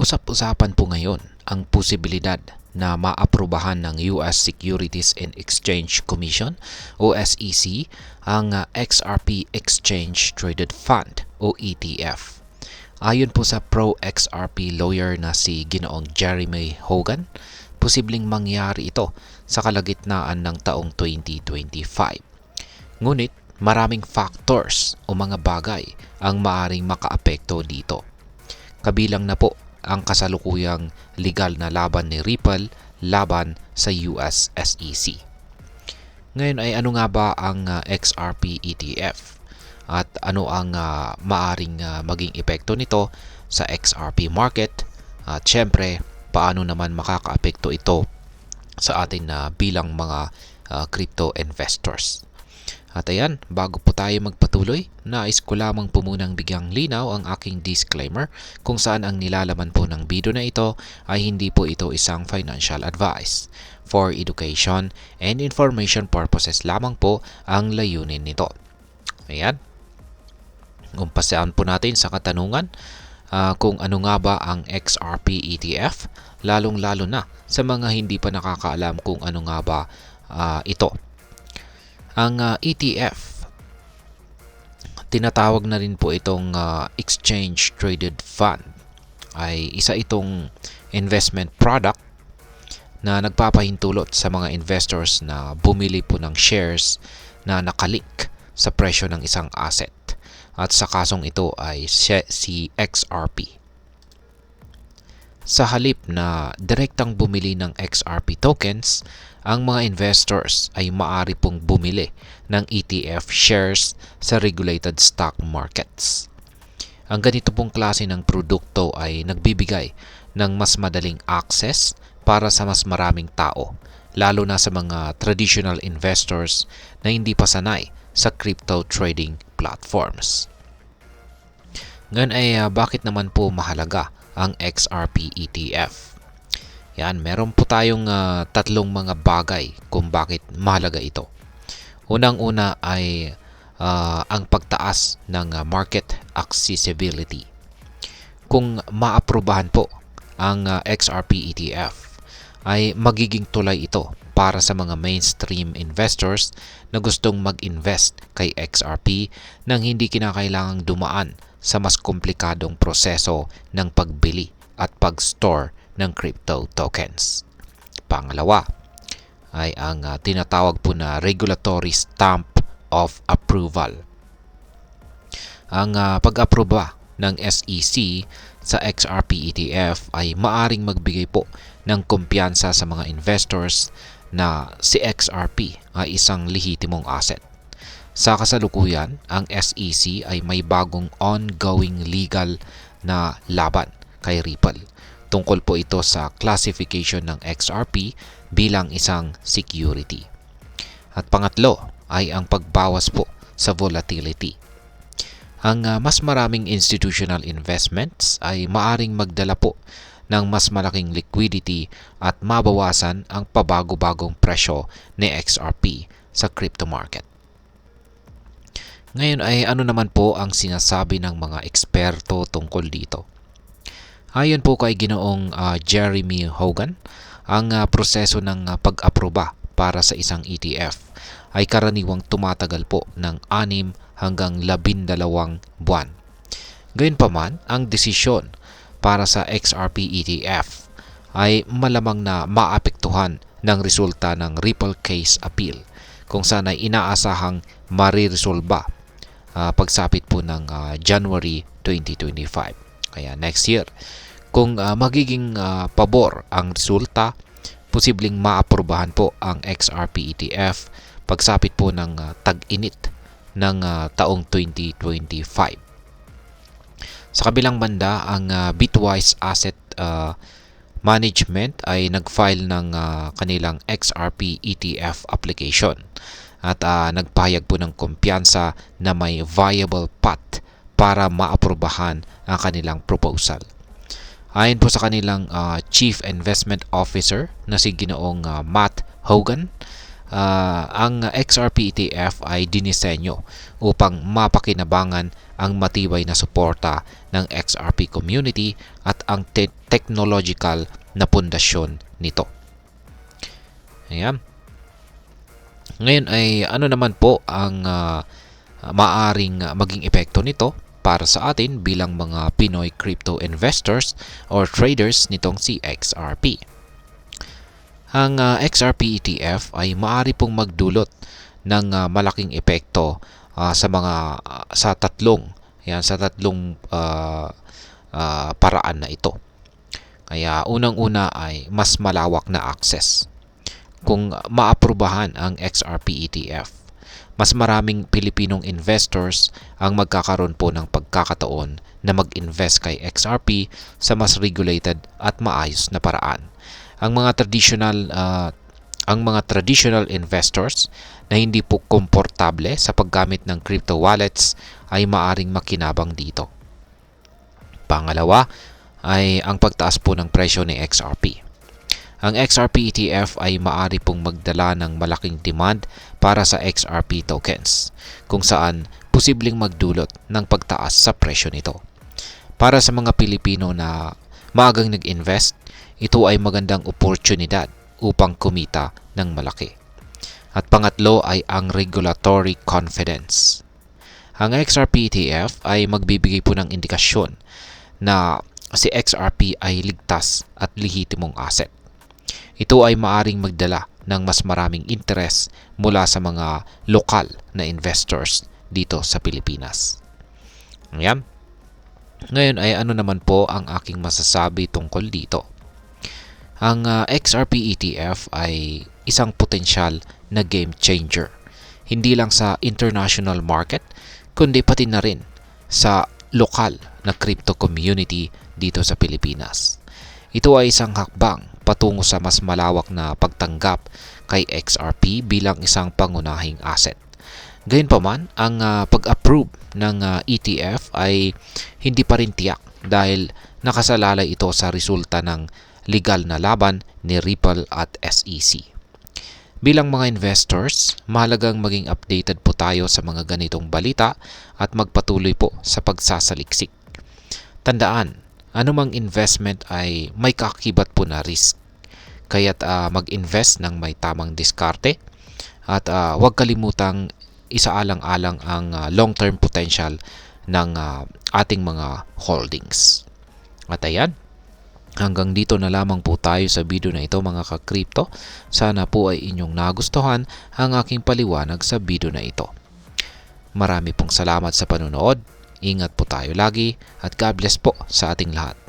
Usap-usapan po ngayon ang posibilidad na maaprubahan ng US Securities and Exchange Commission o SEC ang XRP Exchange Traded Fund o ETF. Ayon po sa pro-XRP lawyer na si Ginoong Jeremy Hogan, posibleng mangyari ito sa kalagitnaan ng taong 2025. Ngunit maraming factors o mga bagay ang maaring makaapekto dito. Kabilang na po ang kasalukuyang legal na laban ni Ripple laban sa US SEC. Ngayon ay ano nga ba ang XRP ETF at ano ang maaring maging epekto nito sa XRP market at syempre paano naman makakaapekto ito sa atin bilang mga crypto investors. At ayan, bago po tayo magpatuloy, nais ko lamang po munang bigyang linaw ang aking disclaimer kung saan ang nilalaman po ng video na ito ay hindi po ito isang financial advice. For education and information purposes lamang po ang layunin nito. Ayan, umpasaan po natin sa katanungan kung ano nga ba ang XRP ETF, lalong-lalo na sa mga hindi pa nakakaalam kung ano nga ba ito. Ang ETF, tinatawag na rin po itong Exchange Traded Fund, ay isa itong investment product na nagpapahintulot sa mga investors na bumili po ng shares na nakalink sa presyo ng isang asset. At sa kasong ito ay si XRP. Sa halip na direktang bumili ng XRP tokens, ang mga investors ay maaari pong bumili ng ETF shares sa regulated stock markets. Ang ganito pong klase ng produkto ay nagbibigay ng mas madaling access para sa mas maraming tao, lalo na sa mga traditional investors na hindi pa sanay sa crypto trading platforms. Ngayon ay bakit naman po mahalaga ang XRP ETF? Yan, meron po tayong tatlong mga bagay kung bakit mahalaga ito. Unang-una ay ang pagtaas ng market accessibility. Kung maaprubahan po ang XRP ETF, ay magiging tulay ito para sa mga mainstream investors na gustong mag-invest kay XRP nang hindi kinakailangang dumaan sa mas komplikadong proseso ng pagbili at pag-store ng crypto tokens. Pangalawa ay ang tinatawag po na regulatory stamp of approval. Ang pag-aproba ng SEC sa XRP ETF ay maaring magbigay po ng kumpiyansa sa mga investors na si XRP ay isang lehitimong asset. Sa kasalukuyan, ang SEC ay may bagong ongoing legal na laban kay Ripple. Tungkol po ito sa classification ng XRP bilang isang security. At pangatlo ay ang pagbawas po sa volatility. Ang mas maraming institutional investments ay maaring magdala po ng mas malaking liquidity at mabawasan ang pabago-bagong presyo ni XRP sa crypto market. Ngayon ay ano naman po ang sinasabi ng mga eksperto tungkol dito? Ayon po kay Ginoong Jeremy Hogan, ang proseso ng pag-aproba para sa isang ETF ay karaniwang tumatagal po ng 6 hanggang 12 buwan. Gayunpaman, ang desisyon para sa XRP ETF ay malamang na maapektuhan ng resulta ng Ripple case appeal kung saan ay inaasahang mariresolba pagsapit po ng January 2025. Kaya next year, kung magiging pabor ang resulta, posibleng maaprubahan po ang XRP ETF pagsapit po ng tag-init ng taong 2025. Sa kabilang banda, ang Bitwise Asset Management ay nag-file ng kanilang XRP ETF application at nagpahayag po ng kumpiyansa na may viable path para maaprubahan ang kanilang proposal. Ayon po sa kanilang Chief Investment Officer na si Ginoong Matt Hogan, ang XRP ETF ay dinisenyo upang mapakinabangan ang matibay na suporta ng XRP community at ang technological na pundasyon nito. Ayan. Ngayon ay ano naman po ang maaring maging epekto nito para sa atin bilang mga Pinoy crypto investors or traders nitong si XRP. Ang XRP ETF ay maaari pong magdulot ng malaking epekto sa tatlong paraan na ito. Kaya unang-una ay mas malawak na access. Kung maaprubahan ang XRP ETF, mas maraming Pilipinong investors ang magkakaroon po ng pagkakataon na mag-invest kay XRP sa mas regulated at maayos na paraan. Ang mga traditional investors na hindi po komportable sa paggamit ng crypto wallets ay maaring makinabang dito. Pangalawa ay ang pagtaas po ng presyo ni XRP. Ang XRP ETF ay maaari pong magdala ng malaking demand para sa XRP tokens, kung saan posibleng magdulot ng pagtaas sa presyo nito. Para sa mga Pilipino na maagang nag-invest, ito ay magandang oportunidad upang kumita ng malaki. At pangatlo ay ang regulatory confidence. Ang XRP ETF ay magbibigay po ng indikasyon na si XRP ay ligtas at lehitimong asset. Ito ay maaring magdala ng mas maraming interes mula sa mga lokal na investors dito sa Pilipinas. Ayan. Ngayon ay ano naman po ang aking masasabi tungkol dito. Ang XRP ETF ay isang potensyal na game changer. Hindi lang sa international market, kundi pati na rin sa lokal na crypto community dito sa Pilipinas. Ito ay isang hakbang patungo sa mas malawak na pagtanggap kay XRP bilang isang pangunahing asset. Gayunpaman, ang pag-approve ng ETF ay hindi pa rin tiyak dahil nakasalalay ito sa resulta ng legal na laban ni Ripple at SEC. Bilang mga investors, mahalagang maging updated po tayo sa mga ganitong balita at magpatuloy po sa pagsasaliksik. Tandaan, anumang investment ay may kaakibat po na risk. Kaya't mag-invest ng may tamang diskarte at huwag kalimutang isaalang-alang ang long-term potential ng ating mga holdings. At ayan, hanggang dito na lamang po tayo sa video na ito mga ka-crypto. Sana po ay inyong nagustuhan ang aking paliwanag sa video na ito. Marami pong salamat sa panonood. Ingat po tayo lagi at God bless po sa ating lahat.